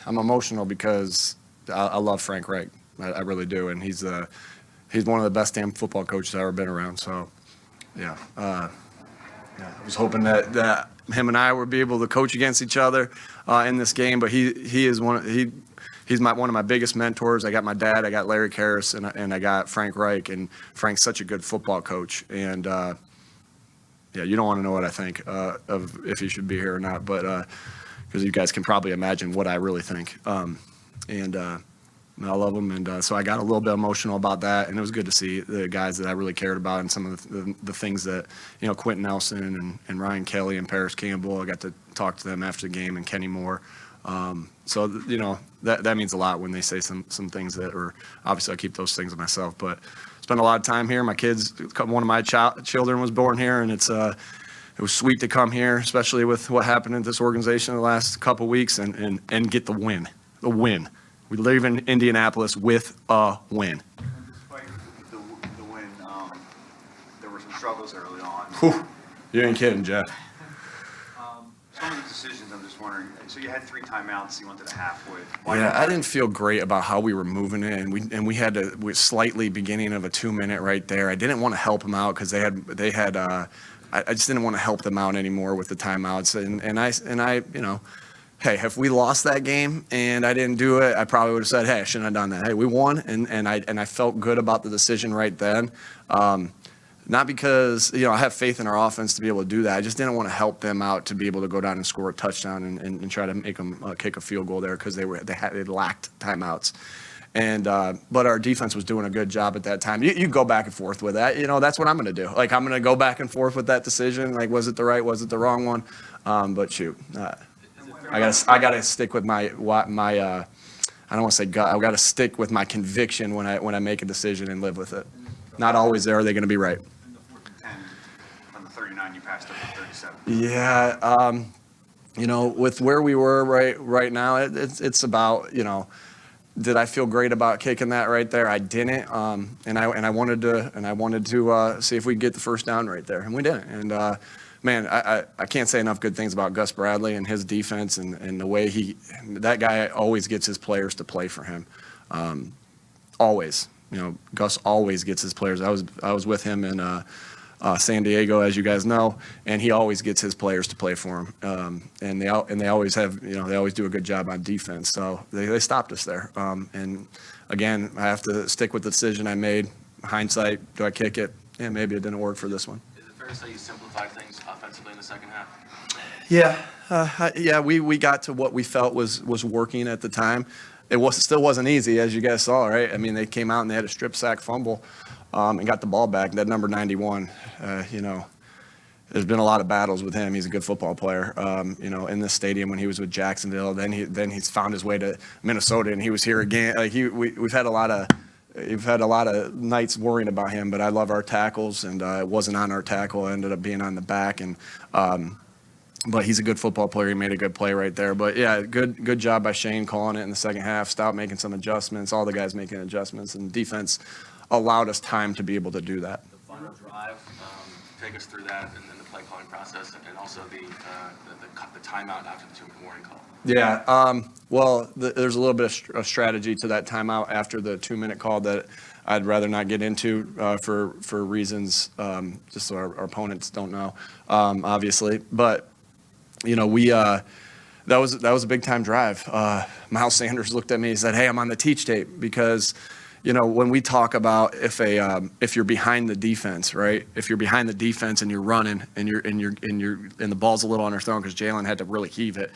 I'm emotional because I love Frank Reich. I really do, and he's one of the best damn football coaches I've ever been around. So, yeah, I was hoping that him and I would be able to coach against each other in this game. But he's one of my biggest mentors. I got my dad, I got Larry Karras, and I got Frank Reich. And Frank's such a good football coach. And you don't want to know what I think of if he should be here or not, but because you guys can probably imagine what I really think. I love him, and so I got a little bit emotional about that, and it was good to see the guys that I really cared about and some of the things that, Quentin Nelson and Ryan Kelly and Paris Campbell, I got to talk to them after the game, and Kenny Moore. So, that means a lot when they say some things that are, obviously I keep those things to myself, but spent a lot of time here. My kids, one of my children was born here, and it was sweet to come here, especially with what happened in this organization the last couple weeks, and get the win. The win. We live in Indianapolis with a win. Despite the win, there were some struggles early on. Whew. You ain't kidding, Jeff. Some of the decisions, I'm just wondering. So you had 3 timeouts. You went to the half with. I didn't feel great about how we were moving it, and we had to slightly beginning of a 2-minute right there. I didn't want to help them out because they had. I just didn't want to help them out anymore with the timeouts, and I hey, if we lost that game and I didn't do it, I probably would have said, hey, I shouldn't have done that. Hey, we won, and I felt good about the decision right then. Not because, I have faith in our offense to be able to do that. I just didn't want to help them out to be able to go down and score a touchdown and try to make them kick a field goal there because they lacked timeouts. And but our defense was doing a good job at that time. You go back and forth with that. That's what I'm going to do. Like, I'm going to go back and forth with that decision. Like, was it the right? Was it the wrong one? But shoot. I gotta stick with my I don't want to say gut. I gotta stick with my conviction when I make a decision and live with it. Not always are they going to be right. In the 4th and 10, on the 39, you passed up to 37. Yeah, with where we were right now, it's about did I feel great about kicking that right there? I didn't, and I wanted to see if we could get the first down right there, and we didn't. And man, I can't say enough good things about Gus Bradley and his defense and the way that guy always gets his players to play for him. Always, Gus always gets his players. I was with him in San Diego, as you guys know, and he always gets his players to play for him. And they always have, they always do a good job on defense. So they stopped us there. And again, I have to stick with the decision I made. Hindsight, do I kick it? Yeah, maybe it didn't work for this one. Fair to say you simplified things offensively in the second half? Yeah, we got to what we felt was working at the time. It still wasn't easy, as you guys saw, right? I mean, they came out and they had a strip sack fumble and got the ball back. That number 91, there's been a lot of battles with him. He's a good football player, in this stadium when he was with Jacksonville. Then he's found his way to Minnesota, and he was here again. We've had a lot of nights worrying about him, but I love our tackles, and it wasn't on our tackle. It ended up being on the back, and but he's a good football player. He made a good play right there. But, yeah, good job by Shane calling it in the second half, stopped making some adjustments, all the guys making adjustments, and defense allowed us time to be able to do that. The final drive, take us through that and then the play calling process and also the timeout after the 2-minute warning call. Yeah, there's a little bit of strategy to that timeout after the 2-minute call that I'd rather not get into for reasons just so our opponents don't know, obviously. But that was a big time drive. Miles Sanders looked at me and said, "Hey, I'm on the teach tape," because when we talk about if you're behind the defense, right? If you're behind the defense and you're running and the ball's a little underthrown because Jalen had to really heave it,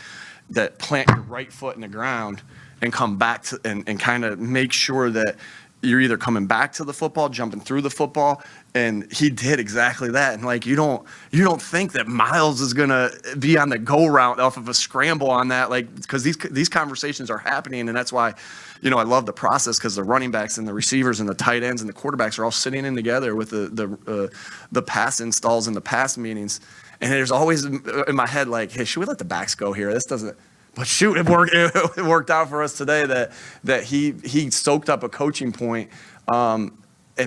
that plant your right foot in the ground and come back to and kind of make sure that you're either coming back to the football, jumping through the football, and he did exactly that. And like you don't think that Miles is gonna be on the go route off of a scramble on that, like because these conversations are happening, and that's why, I love the process because the running backs and the receivers and the tight ends and the quarterbacks are all sitting in together with the pass installs and the pass meetings, and there's always in my head like, hey, should we let the backs go here? This doesn't. But shoot, it worked out for us today that he soaked up a coaching point and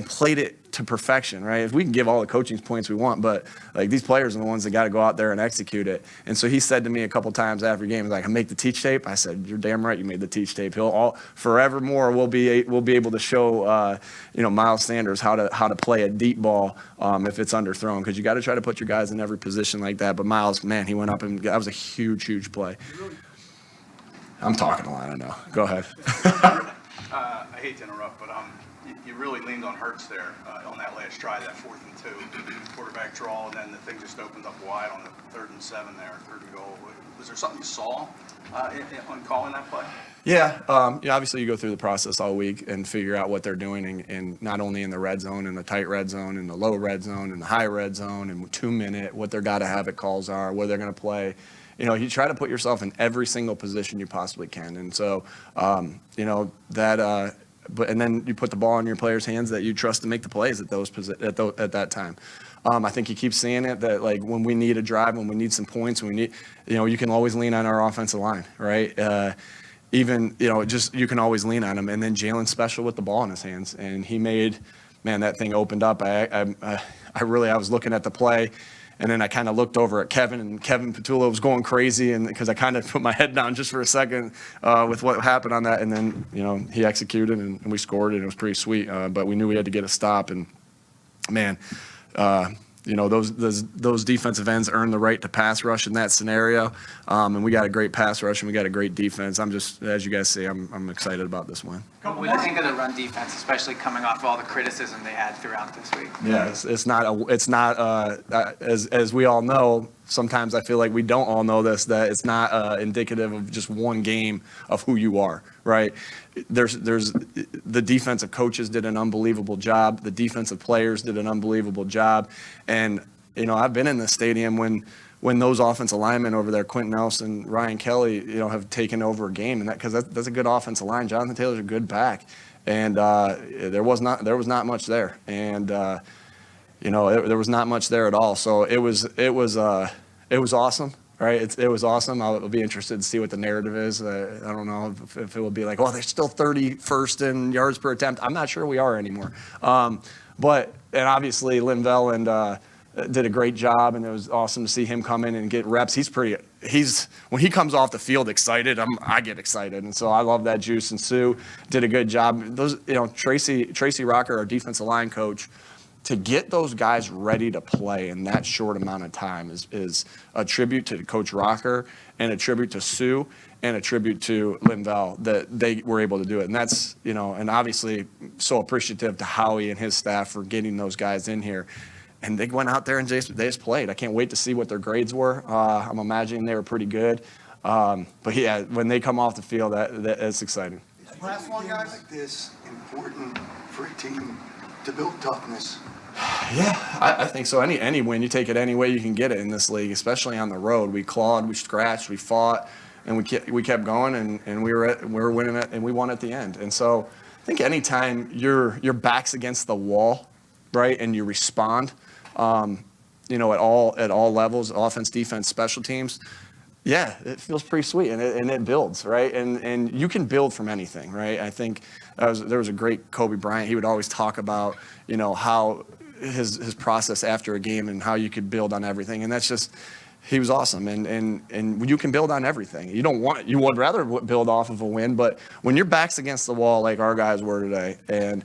played it to perfection, right? If we can give all the coaching points we want, but like these players are the ones that got to go out there and execute it. And so he said to me a couple times after game, he's like, "I make the teach tape." I said, "You're damn right, you made the teach tape." Forevermore we'll be able to show Miles Sanders how to play a deep ball if it's underthrown, because you got to try to put your guys in every position like that. But Miles, man, he went up and that was a huge play. I'm talking a lot, I know. Go ahead. I hate to interrupt, but you really leaned on Hurts there on that last try, that 4th and 2 quarterback draw, and then the thing just opened up wide on the 3rd and 7 there, 3rd and goal. Was there something you saw on calling that play? Yeah, obviously you go through the process all week and figure out what they're doing, and not only in the red zone, in the tight red zone, in the low red zone, in the high red zone, and 2-minute, what their gotta-have-it calls are, where they're going to play. You try to put yourself in every single position you possibly can. And so, and then you put the ball in your players' hands that you trust to make the plays at that time. I think you keep seeing it that like when we need a drive, when we need some points, you can always lean on our offensive line, right? You can always lean on him. And then Jalen's special with the ball in his hands, and he made, man, that thing opened up. I was looking at the play. And then I kind of looked over at Kevin, and Kevin Petula was going crazy, and because I kind of put my head down just for a second with what happened on that. And then, he executed, and we scored, and it was pretty sweet. But we knew we had to get a stop, and man, those defensive ends earn the right to pass rush in that scenario. And we got a great pass rush, and we got a great defense. I'm just, as you guys see, I'm excited about this one. What do you think of the run defense, especially coming off of all the criticism they had throughout this week? Yeah, it's not as we all know. Sometimes I feel like we don't all know this, that it's not indicative of just one game of who you are, right? There's the defensive coaches did an unbelievable job. The defensive players did an unbelievable job. And, I've been in the stadium when those offensive linemen over there, Quentin Nelson, Ryan Kelly, have taken over a game, and because that's a good offensive line. Jonathan Taylor's a good back, and there was not much there, and there was not much there at all. So it was awesome, right? It was awesome. I'll be interested to see what the narrative is. I don't know if it will be like, oh, they're still 31st in yards per attempt. I'm not sure we are anymore. But obviously Linville did a great job, and it was awesome to see him come in and get reps. When he comes off the field excited, I get excited, and so I love that juice. And Sue did a good job. Those, Tracy Rocker, our defensive line coach, to get those guys ready to play in that short amount of time is a tribute to Coach Rocker, and a tribute to Sue, and a tribute to Linville that they were able to do it. And that's, and obviously so appreciative to Howie and his staff for getting those guys in here. And they went out there and they just played. I can't wait to see what their grades were. I'm imagining they were pretty good. But yeah, when they come off the field, that's exciting. Last one, guys. Like this important for a team to build toughness. Yeah, I think so. Any win, you take it any way you can get it in this league, especially on the road. We clawed, we scratched, we fought, and we kept going, and we were winning it, and we won at the end. And so I think anytime your back's against the wall, right, and you respond, at all levels, offense, defense, special teams, yeah, it feels pretty sweet, and it builds, right? And you can build from anything, right? I think there was a great Kobe Bryant. He would always talk about, how his process after a game and how you could build on everything, and that's just, he was awesome. And you can build on everything. You would rather build off of a win, but when your back's against the wall like our guys were today, and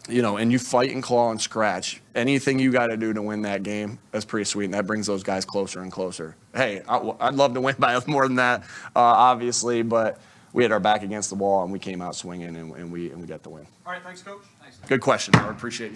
and you fight and claw and scratch, anything you got to do to win that game, that's pretty sweet, and that brings those guys closer and closer. Hey, I'd love to win by more than that, obviously, but we had our back against the wall, and we came out swinging, and we got the win. All right, thanks, Coach. Good question. I appreciate you.